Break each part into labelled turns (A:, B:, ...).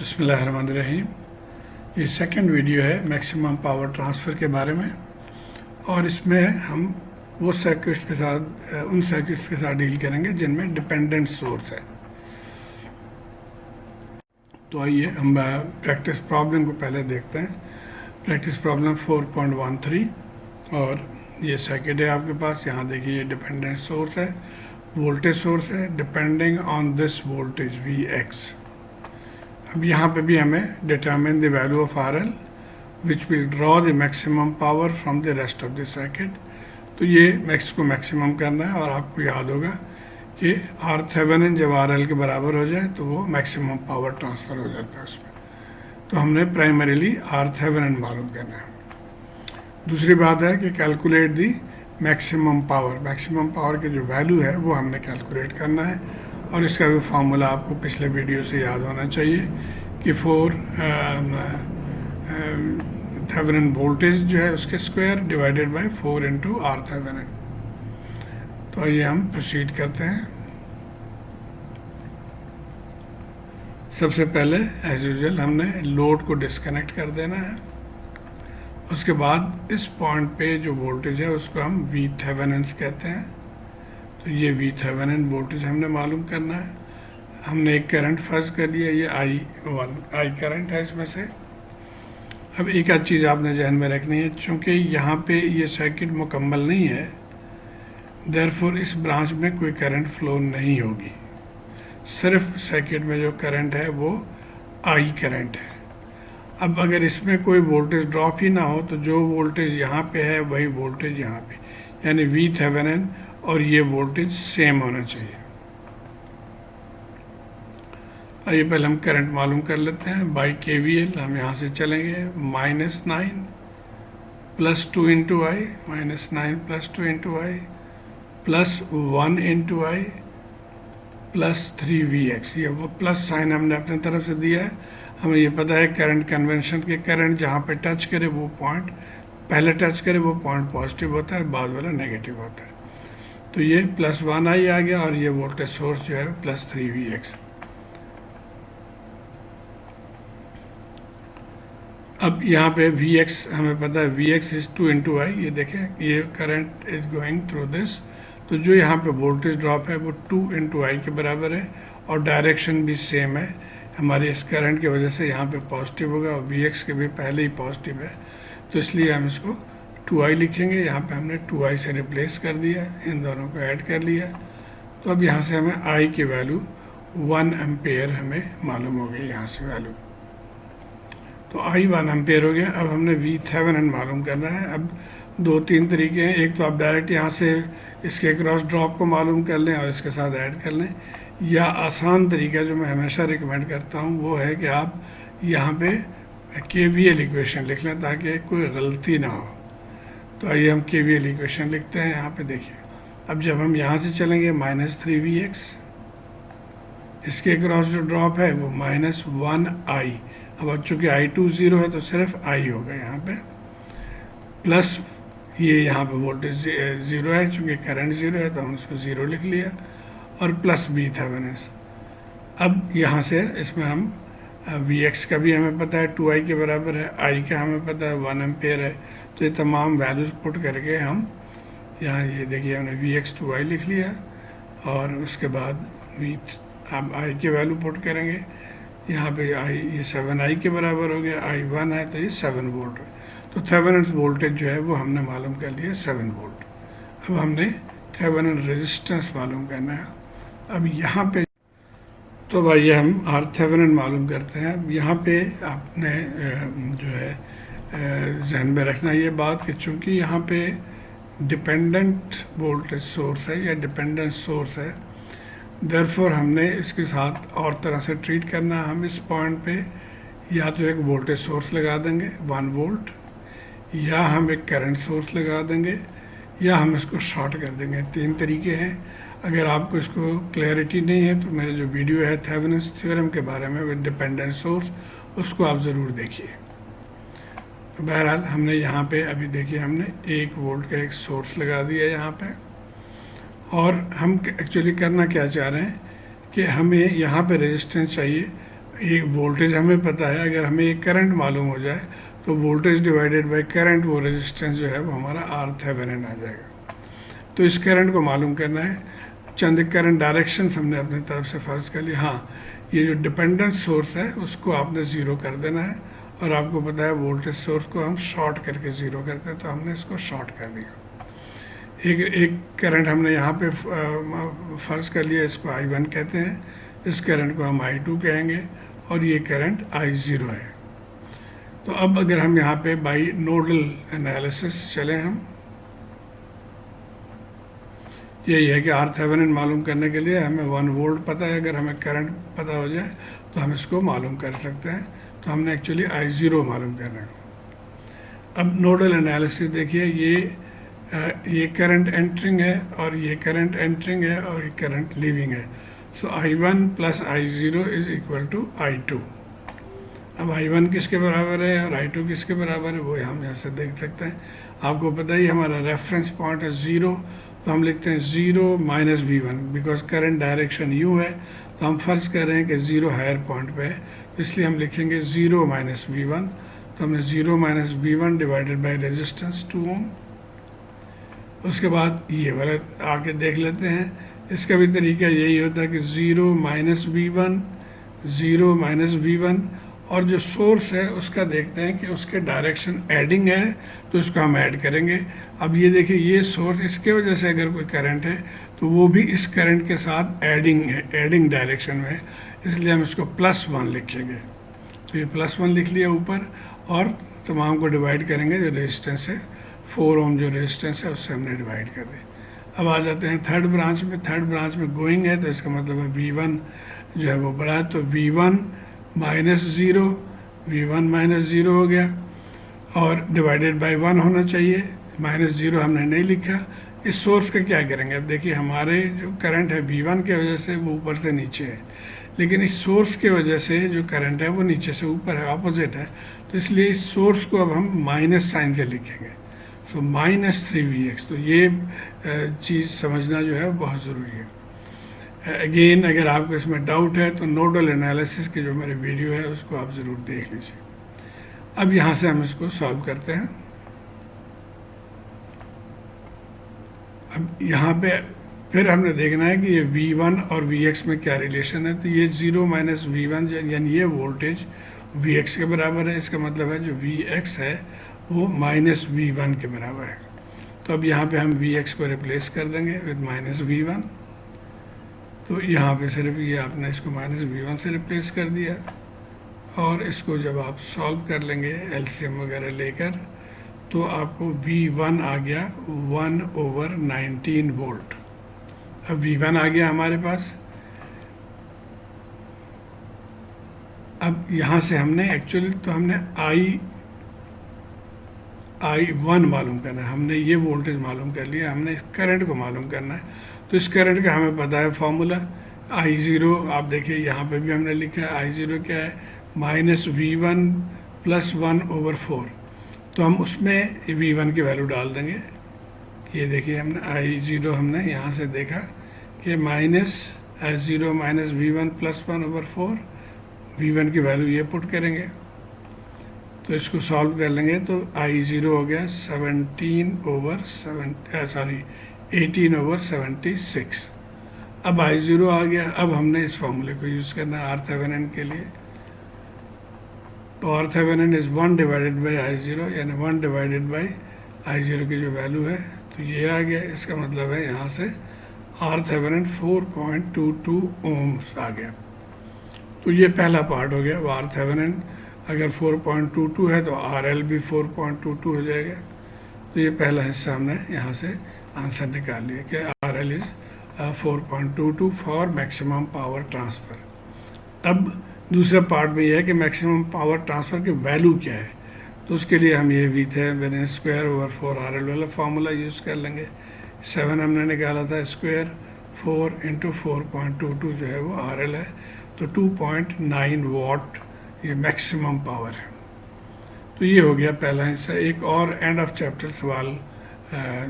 A: बिस्मिल्लाहिर्रहमानिर्रहीम। ये second video है मैक्सिमम पावर ट्रांसफ़र के बारे में, और इसमें हम वो सर्किट्स के साथ उन सर्किट्स के साथ डील करेंगे जिनमें डिपेंडेंट सोर्स है। तो आइए हम प्रैक्टिस प्रॉब्लम को पहले देखते हैं। प्रैक्टिस प्रॉब्लम 4.13, और ये सर्किट है आपके पास। यहाँ देखिए ये डिपेंडेंट सोर्स है, वोल्टेज सोर्स है, depending on this voltage Vx। अब यहाँ पे भी हमें determine the value of RL which will draw the maximum power from the rest of the circuit. तो ये मैक्स को मैक्सिमम करना है, और आपको याद होगा कि RThevenin जब RL के बराबर हो जाए तो वो मैक्सिमम पावर ट्रांसफ़र हो जाता है उसमें। तो हमने प्राइमरीली RThevenin मालूम करना है। दूसरी बात है कि कैलकुलेट दी मैक्सिमम पावर की जो वैल्यू है वो हमने कैलकुलेट करना है, और इसका भी फार्मूला आपको पिछले वीडियो से याद होना चाहिए कि 4 थेवेनिन वोल्टेज जो है उसके square divided by 4 into RThevenin। तो आइए हम प्रोसीड करते हैं। सबसे पहले एज यूजुअल हमने लोड को डिस्कनेक्ट कर देना है। उसके बाद इस पॉइंट पे जो वोल्टेज है उसको हम VThevenin कहते हैं। तो ये VThevenin वोल्टेज हमने मालूम करना है। हमने एक करंट फर्ज कर लिया, ये I करंट है इसमें से। अब एक आध चीज़ आपने ध्यान में रखनी है, चूँकि यहाँ पे ये सर्किट मुकम्मल नहीं है, देयरफॉर इस ब्रांच में कोई करंट फ्लो नहीं होगी। सिर्फ सर्किट में जो करंट है वो I करंट है। अब अगर इसमें कोई वोल्टेज ड्रॉप ही ना हो तो जो वोल्टेज यहाँ पे है वही वोल्टेज यहाँ पे, यानी VThevenin और ये वोल्टेज सेम होना चाहिए। आइए पहले हम करंट मालूम कर लेते हैं बाई KVL। हम यहाँ से चलेंगे -9 प्लस 2 इंटू आई, -9 प्लस 2 इंटू आई प्लस 1 इंटू आई प्लस 3Vx। ये वो प्लस साइन हमने अपने तरफ से दिया है। हमें ये पता है करंट कन्वेंशन के करंट जहाँ पे टच करे वो पॉइंट पहले टच करे वो पॉइंट पॉजिटिव होता है, बाद वाला नेगेटिव होता है। तो ये +1i आ गया, और ये वोल्टेज सोर्स जो है +3Vx। अब यहाँ पे Vx हमें पता है, Vx इज़ 2 इंटू आई। ये देखें ये current is going through this, तो जो यहाँ पे वोल्टेज ड्रॉप है वो 2 इंटू आई के बराबर है, और डायरेक्शन भी सेम है। हमारे इस करंट की वजह से यहाँ पे पॉजिटिव होगा, और Vx के भी पहले ही पॉजिटिव है, तो इसलिए हम इसको 2i लिखेंगे। यहाँ पे हमने 2i से रिप्लेस कर दिया, इन दोनों को ऐड कर लिया। तो अब यहाँ से हमें i की वैल्यू 1 एम्पेयर हमें मालूम हो गई यहाँ से वैल्यू। तो i 1 एम्पेयर हो गया। अब हमने VThevenin मालूम करना है। अब 2-3 तरीके हैं। एक तो आप डायरेक्ट यहाँ से इसके क्रॉस ड्रॉप को मालूम कर लें और इसके साथ ऐड कर लें, या आसान तरीका जो मैं हमेशा रिकमेंड करता हूँ वो है कि आप यहाँ पे KVL इक्वेशन लिख लें ताकि कोई गलती ना हो। तो आइए हम KVL इक्वेशन लिखते हैं। यहाँ पे देखिए, अब जब हम यहाँ से चलेंगे -3Vx, इसके क्रॉस जो ड्रॉप है वो -1i। अब चूँकि I2 0 है तो सिर्फ I होगा यहाँ पे, प्लस ये यहाँ पे वोल्टेज 0 है, चूँकि करंट 0 है तो हम उसको 0 लिख लिया, और प्लस VThevenin। अब यहाँ से इसमें हम Vx का भी हमें पता है 2i के बराबर है, I का हमें पता है 1 एम्पेयर है। तो ये तमाम वैल्यूज पुट करके हम यहाँ ये देखिए हमने Vx 2i लिख लिया, और उसके बाद हम I की वैल्यू पुट करेंगे। यहाँ पे I ये 7i के बराबर हो गया, I 1 है तो ये 7 वोल्ट है। तो थेवेनिन वोल्टेज जो है वो हमने मालूम कर लिया 7 वोल्ट। अब हमने थेवेनिन रेजिस्टेंस मालूम करना है। अब यहाँ पे तो भाई हम RThevenin मालूम करते हैं। अब यहाँ पे आपने जो है जहन में रखना ये बात कि चूँकि यहाँ पे डिपेंडेंट वोल्टेज सोर्स है या डिपेंडेंट सोर्स है, देयरफॉर हमने इसके साथ और तरह से ट्रीट करना। हम इस पॉइंट पे या तो एक वोल्टेज सोर्स लगा देंगे 1 वोल्ट, या हम एक करंट सोर्स लगा देंगे, या हम इसको शॉर्ट कर देंगे। 3 तरीके हैं। अगर आपको इसको क्लैरिटी नहीं है तो मेरा जो वीडियो है थेवेनिन्स थ्योरम के बारे में विद डिपेंडेंट सोर्स, उसको आप ज़रूर देखिए। तो बहरहाल हमने यहाँ पे अभी देखिए हमने 1 वोल्ट का एक सोर्स लगा दिया यहाँ पे, और हम एक्चुअली करना क्या चाह रहे हैं कि हमें यहाँ पे रेजिस्टेंस चाहिए एक वोल्टेज हमें पता है, अगर हमें एक करंट मालूम हो जाए तो वोल्टेज डिवाइडेड बाय करंट, वो रेजिस्टेंस जो है वो हमारा आर थेवेनिन आ जाएगा। तो इस करंट को मालूम करना है। चंद करंट डायरेक्शन हमने अपनी तरफ से फर्ज कर लिया। हाँ, ये जो डिपेंडेंट सोर्स है उसको आपने ज़ीरो कर देना है, और आपको पता है वोल्टेज सोर्स को हम शॉर्ट करके ज़ीरो करते हैं, तो हमने इसको शॉर्ट कर दिया। एक करंट हमने यहाँ पे फर्ज कर लिया, इसको I1 कहते हैं, इस करंट को हम I2 कहेंगे, और ये करंट I0 है। तो अब अगर हम यहाँ पे बाई नोडल एनालिसिस चले, हम यही है कि आर थेवेनिन मालूम करने के लिए हमें 1 वोल्ट पता है, अगर हमें करंट पता हो जाए तो हम इसको मालूम कर सकते हैं। तो हमने एक्चुअली I0 मालूम करना है। अब नोडल एनालिसिस देखिए, ये करंट एंटरिंग है, और ये करंट एंटरिंग है, और ये करंट लीविंग है। So I1 plus I0 is equal to I2। अब I1 किसके बराबर है और I2 किसके बराबर है, वो हम यहाँ से देख सकते हैं। आपको पता ही हमारा रेफरेंस पॉइंट है 0, तो हम लिखते हैं 0 minus V1, because current direction you है, तो हम फर्ज कर रहे हैं कि 0 हायर पॉइंट पे है, तो इसलिए हम लिखेंगे 0 माइनस V1। तो हमने 0 minus V1 divided by resistance 2 ओम। उसके बाद ये वाला आके देख लेते हैं, इसका भी तरीका यही होता है कि 0 माइनस V1, 0 माइनस V1, और जो सोर्स है उसका देखते हैं कि उसके डायरेक्शन एडिंग है, तो इसको हम ऐड करेंगे। अब ये देखिए, ये सोर्स, इसके वजह से अगर कोई करंट है तो वो भी इस करंट के साथ एडिंग है, एडिंग डायरेक्शन में है, इसलिए हम इसको +1 लिखेंगे। तो ये +1 लिख लिया ऊपर, और तमाम को डिवाइड करेंगे, जो रेजिस्टेंस है 4 ओम जो रेजिस्टेंस है उससे हमने डिवाइड कर दिया। अब आ जाते हैं थर्ड ब्रांच में। थर्ड ब्रांच में गोइंग है, तो इसका मतलब है V1 जो है वो बड़ा है, तो V1 minus zero, V1 minus zero हो गया, और डिवाइडेड बाय 1 होना चाहिए। माइनस ज़ीरो हमने नहीं लिखा। इस सोर्स का क्या करेंगे, अब देखिए हमारे जो करंट है V1 के वजह से वो ऊपर से नीचे है, लेकिन इस सोर्स के वजह से जो करंट है वो नीचे से ऊपर है, ऑपोजिट है, तो इसलिए इस सोर्स को अब हम माइनस साइन से लिखेंगे। सो -3Vx। तो ये चीज़ समझना जो है बहुत ज़रूरी है। अगेन अगर आपको इसमें डाउट है तो नोडल एनालिसिस के जो मेरे वीडियो है उसको आप ज़रूर देख लीजिए। अब यहाँ से हम इसको सॉल्व करते हैं। अब यहाँ पे फिर हमने देखना है कि ये V1 और Vx में क्या रिलेशन है। तो ये 0 माइनस V1 यानी ये वोल्टेज Vx के बराबर है, इसका मतलब है जो Vx है वो माइनस V1 के बराबर है। तो अब यहाँ पे हम Vx को रिप्लेस कर देंगे विद -V1। तो यहाँ पे सिर्फ ये आपने इसको -V1 से रिप्लेस कर दिया, और इसको जब आप सॉल्व कर लेंगे एलसीएम वगैरह लेकर, तो आपको V1 आ गया 1/19 वोल्ट। अब V1 आ गया हमारे पास। अब यहाँ से हमने एक्चुअली तो हमने I1 मालूम करना है, हमने ये वोल्टेज मालूम कर लिया, हमने करंट को मालूम करना है। तो इस करंट का हमें पता है फॉर्मूला I0। आप देखिए यहाँ पे भी हमने लिखा है I0 क्या है, -V1 + 1/4। तो हम उसमें V1 की वैल्यू डाल देंगे। ये देखिए हमने I0 हमने यहाँ से देखा कि -0 माइनस V1 + 1/4, V1 की वैल्यू ये पुट करेंगे, तो इसको सॉल्व कर लेंगे। तो I0 हो गया 18/76। अब I0 आ गया। अब हमने इस फॉर्मूले को यूज़ करना है आर थेवेनिन के लिए। तो R Thevenin is 1 divided by I0, यानी 1 डिवाइडेड बाई I0 की जो वैल्यू है, तो ये आ गया। इसका मतलब है यहाँ से आर थेवेनिन 4.22 ओम्स आ गया। तो ये पहला पार्ट हो गया। अब आर थेवेनिन अगर 4.22 है तो RL भी 4.22 हो जाएगा। तो ये पहला हिस्सा हमने यहाँ से आंसर निकाल लिया कि RL is 4.22 for maximum power transfer. अब दूसरा पार्ट में यह है कि मैक्सिमम पावर ट्रांसफ़र की वैल्यू क्या है। तो उसके लिए हम ये V2/4RL वाला फार्मूला यूज़ कर लेंगे। 7 हमने निकाला था स्क्वायर, 4 × 4.22 जो है वो RL है, तो 2.9 वाट ये मैक्सिमम पावर है। तो ये हो गया पहला हिस्सा। एक और एंड ऑफ चैप्टर सवाल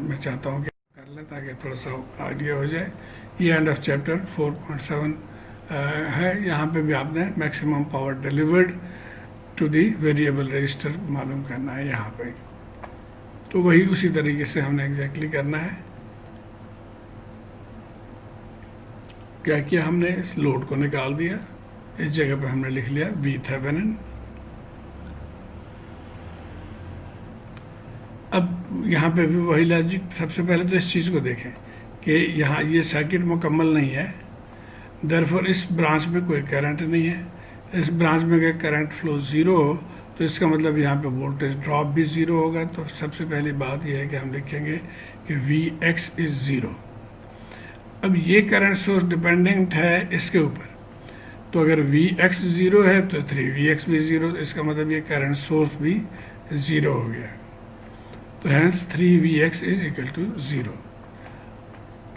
A: मैं चाहता हूँ कि कर लें ताकि थोड़ा सा आइडिया हो जाए। ये एंड ऑफ चैप्टर 4.7 है, यहाँ पे भी आपने maximum power delivered to the variable register मालूम करना है यहाँ पे। तो वही उसी तरीके से हमने एग्जैक्टली करना है। क्या किया हमने, इस लोड को निकाल दिया, इस जगह पे हमने लिख लिया वी थेवेनिन। अब यहाँ पे भी वही लॉजिक, सबसे पहले तो इस चीज़ को देखें कि यहाँ ये सर्किट मुकम्मल नहीं है, देयरफॉर इस ब्रांच में कोई करंट नहीं है। इस ब्रांच में अगर करंट फ्लो ज़ीरो हो तो इसका मतलब यहाँ पे वोल्टेज ड्रॉप भी ज़ीरो होगा। तो सबसे पहली बात यह है कि हम लिखेंगे कि वी एक्स इज़ ज़ीरो। अब ये करंट सोर्स डिपेंडेंट है इसके ऊपर, तो अगर वी एक्स ज़ीरो है तो 3Vx भी ज़ीरो, इसका मतलब ये करंट सोर्स भी ज़ीरो हो गया। तो hence 3Vx is equal to zero.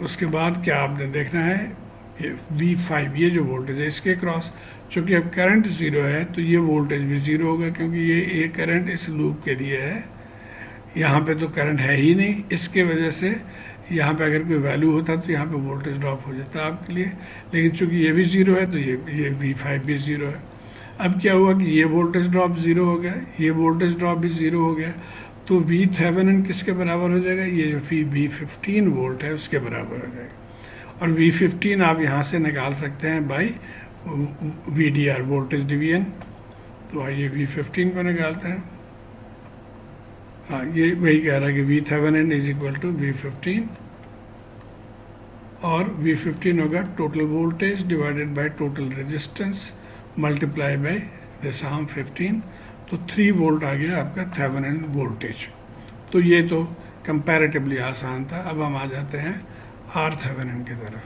A: उसके बाद क्या आपने देखना है, ये V5 ये जो वोल्टेज है इसके क्रॉस, चूँकि अब करंट ज़ीरो है तो ये वोल्टेज भी ज़ीरो होगा, क्योंकि ये करंट इस लूप के लिए है, यहाँ पे तो करंट है ही नहीं। इसके वजह से यहाँ पे अगर कोई वैल्यू होता तो यहाँ पे वोल्टेज ड्रॉप हो जाता आपके लिए, लेकिन चूँकि ये भी ज़ीरो है तो ये V5 भी ज़ीरो है। अब क्या हुआ कि ये वोल्टेज ड्रॉप ज़ीरो हो गया, ये वोल्टेज ड्रॉप भी ज़ीरो हो गया, तो वी थेवेनिन किसके बराबर हो जाएगा, ये जो V15 वोल्ट है उसके बराबर हो जाएगा। और V15 आप यहाँ से निकाल सकते हैं बाई VDR वोल्टेज डिवीजन। तो आइए V15 को निकालते हैं। हाँ, ये वही कह रहा है कि V Thevenin is equal to V15, और V15 होगा total voltage divided by total resistance multiply by this arm 15, तो 3 वोल्ट आ गया आपका थेवेनिन वोल्टेज। तो ये तो कंपैरेटिवली आसान था। अब हम आ जाते हैं आर थेवेनिन की तरफ।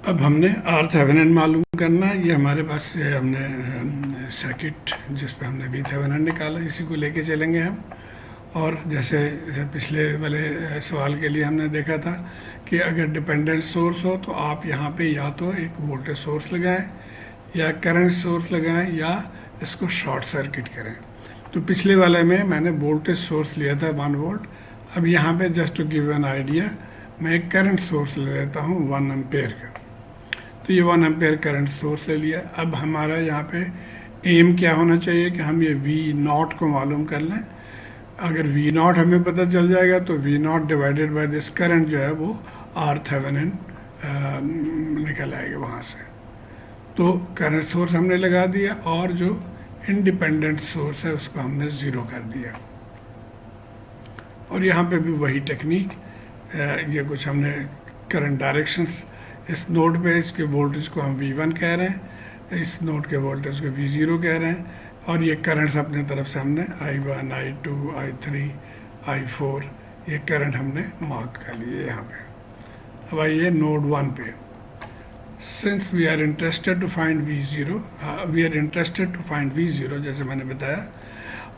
A: अब हमने आर थेवेनिन मालूम करना है। ये हमारे पास हमने सर्किट जिस पे हमने वी थेवेनिन निकाला, इसी को लेके चलेंगे हम। और जैसे पिछले वाले सवाल के लिए हमने देखा था कि अगर डिपेंडेंट सोर्स हो तो आप यहाँ पे या तो एक वोल्टेज सोर्स लगाएं या करंट सोर्स लगाएं या इसको शॉर्ट सर्किट करें। तो पिछले वाले में मैंने वोल्टेज सोर्स लिया था 1 वोल्ट। अब यहाँ पे just to give an idea मैं एक करंट सोर्स ले लेता हूँ 1 एम्पेयर का। तो ये 1 एम्पेयर करंट सोर्स ले लिया। अब हमारा यहाँ पे एम क्या होना चाहिए कि हम ये V0 को मालूम कर लें। अगर V0 हमें पता चल जाएगा तो V0 divided by this current जो है वो आर थेवेनिन निकल आएगा वहाँ से। तो करंट सोर्स हमने लगा दिया और जो इंडिपेंडेंट सोर्स है उसको हमने ज़ीरो कर दिया। और यहाँ पे भी वही टेक्निक, ये कुछ हमने करंट डायरेक्शंस, इस नोड पे इसके वोल्टेज को हम V1 कह रहे हैं, इस नोड के वोल्टेज को V0 कह रहे हैं, और ये करंट्स अपने तरफ से हमने I1, I2, I3, I4 ये करंट हमने मार्क कर लिए यहाँ पे। अब आइए नोड 1 पे। Since we are interested to find V0, जैसे मैंने बताया,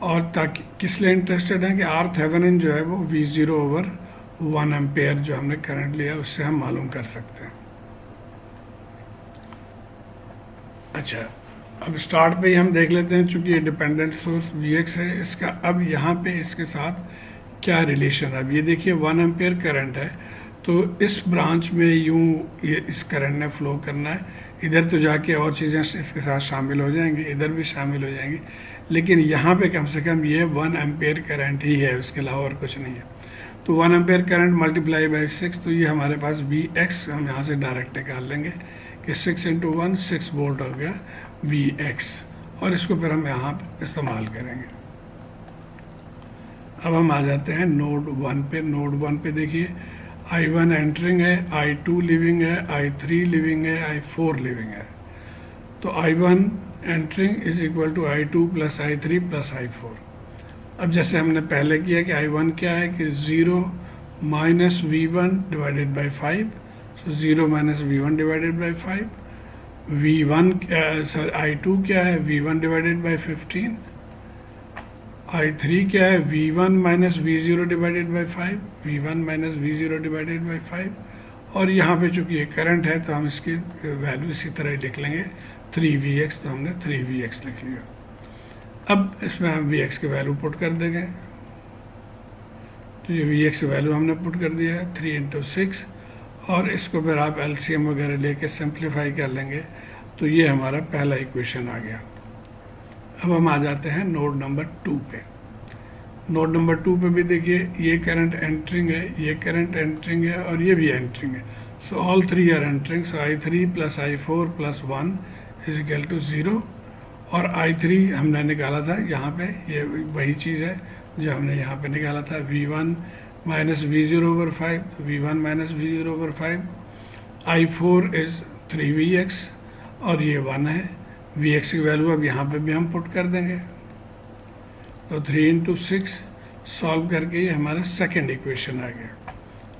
A: और ताकि किस लिए इंटरेस्टेड हैं कि आर थेवेनिन जो है वो V0 ओवर 1 एम्पेयर जो हमने करंट लिया उससे हम मालूम कर सकते हैं। अच्छा, अब स्टार्ट पे ही हम देख लेते हैं, चूँकि ये डिपेंडेंट सोर्स Vx है, इसका अब यहाँ पे इसके साथ क्या रिलेशन है। अब ये देखिए 1 एम्पेयर करंट है, तो इस ब्रांच में यूँ ये इस करंट ने फ्लो करना है, इधर तो जाके और चीज़ें इसके साथ शामिल हो जाएंगी, इधर भी शामिल हो जाएंगी, लेकिन यहाँ पे कम से कम ये 1 एम्पेयर करंट ही है, उसके अलावा और कुछ नहीं है। तो 1 एम्पेयर करंट मल्टीप्लाई बाई 6, तो ये हमारे पास Vx हम यहाँ से डायरेक्ट निकाल लेंगे कि 6 × 1 6 वोल्ट हो गया Vx, और इसको फिर हम यहाँ इस्तेमाल करेंगे। अब हम आ जाते हैं नोड 1 पे। नोड 1 पे देखिए I1 एंटरिंग है, I2 लिविंग है, I3 लिविंग है, I4 लिविंग है। तो I1 entering is equal to I2 plus I3 plus I4। अब जैसे हमने पहले किया कि I1 क्या है कि 0 minus V1 divided by 5, so 0 minus V1 divided by 5। I2 क्या है, V1 डिवाइडेड बाई 15। I3 क्या है, V1 minus V0 divided by 5, V1 minus V0 divided by 5। और यहाँ पे चूँकि ये करंट है तो हम इसकी वैल्यू इसी तरह ही लिख लेंगे 3Vx, तो हमने 3Vx लिख लिया। अब इसमें हम Vx की वैल्यू पुट कर देंगे, तो ये Vx की वैल्यू हमने पुट कर दिया है 3 × 6, और इसको फिर आप एलसीएम वगैरह लेके सिंप्लीफाई कर लेंगे तो ये हमारा पहला इक्वेशन आ गया। अब हम आ जाते हैं नोड नंबर 2 पे। नोड नंबर 2 पे भी देखिए ये करंट एंटरिंग है, ये करंट एंटरिंग है और ये भी एंटरिंग है। So all three are entering. So I3 plus I4 plus 1 is equal to 0। और I3 हमने निकाला था यहाँ पे, ये वही चीज़ है जो हमने यहाँ पे निकाला था, V1 minus V0 over 5, V1 minus V0 over 5। I4 is 3Vx और ये 1 है। Vx की वैल्यू अब यहाँ पे भी हम पुट कर देंगे, तो 3 इंटू 6 सॉल्व करके ये हमारा सेकेंड इक्वेशन आ गया।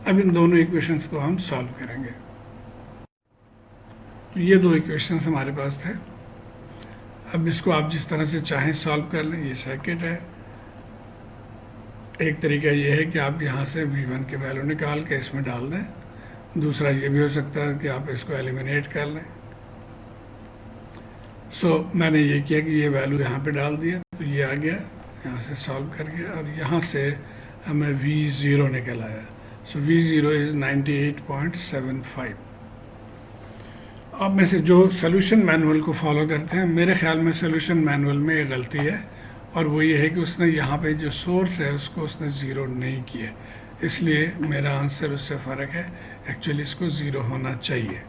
A: अब इन दोनों इक्वेशंस को हम सॉल्व करेंगे। तो ये दो इक्वेशंस हमारे पास थे। अब इसको आप जिस तरह से चाहें सॉल्व कर लें। ये सर्किट है। एक तरीका ये है कि आप यहाँ से V1 की वैल्यू निकाल के इसमें डाल दें। दूसरा ये भी हो सकता है कि आप इसको एलिमिनेट कर लें। मैंने ये किया कि ये वैल्यू यहाँ पे डाल दिया, तो ये आ गया यहाँ से सॉल्व करके, और यहाँ से हमें V0 निकल आया। V0 is 98.75। अब में से जो सोल्यूशन मैनुअल को फॉलो करते हैं, मेरे ख्याल में सोल्यूशन मैनुअल में एक गलती है, और वो ये है कि उसने यहाँ पे जो सोर्स है उसको उसने ज़ीरो नहीं किया, इसलिए मेरा आंसर उससे फ़र्क है। एक्चुअली इसको ज़ीरो होना चाहिए।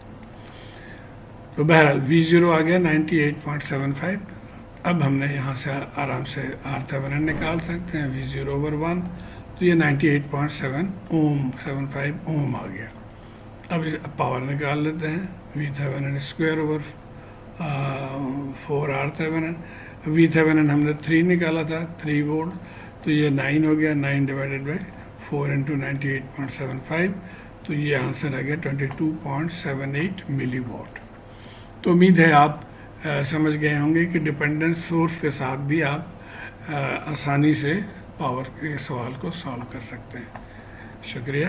A: तो बहरहाल V0 आ गया 98.75। अब हमने यहाँ से आराम से RThevenin निकाल सकते हैं, V0 ओवर 1, तो ये 98.75 ओम आ गया। अब इस पावर निकाल लेते हैं, VThevenin square over 4 RThevenin। VThevenin हमने 3 निकाला था, 3 वोल्ट, तो ये 9 हो गया। 9 डिवाइडेड बाई 4 इंटू 98.75, तो ये आंसर आ गया 22.78 मिली वॉट। तो उम्मीद है आप समझ गए होंगे कि डिपेंडेंट सोर्स के साथ भी आप आसानी से पावर के सवाल को सॉल्व कर सकते हैं। शुक्रिया।